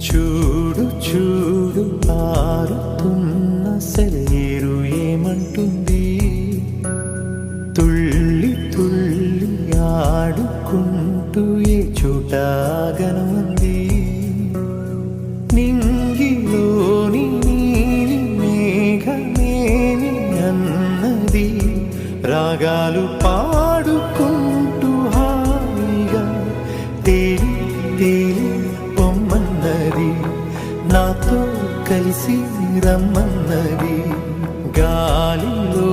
చూడు చూడు పారుతున్న సెలయేరు ఏమంటుంది, తుళ్ళి తుళ్ళి ఆడుకుంటూ ఏ చోట గనుంది. నింగిలోని నీలి మేఘమేమి అన్నది, రాగాలు పాడుకుంటూ హాయిగా తేలి తేలి పొమ్మన్నది, నాతో కలిసి రమ్మన్నది. గాలిలో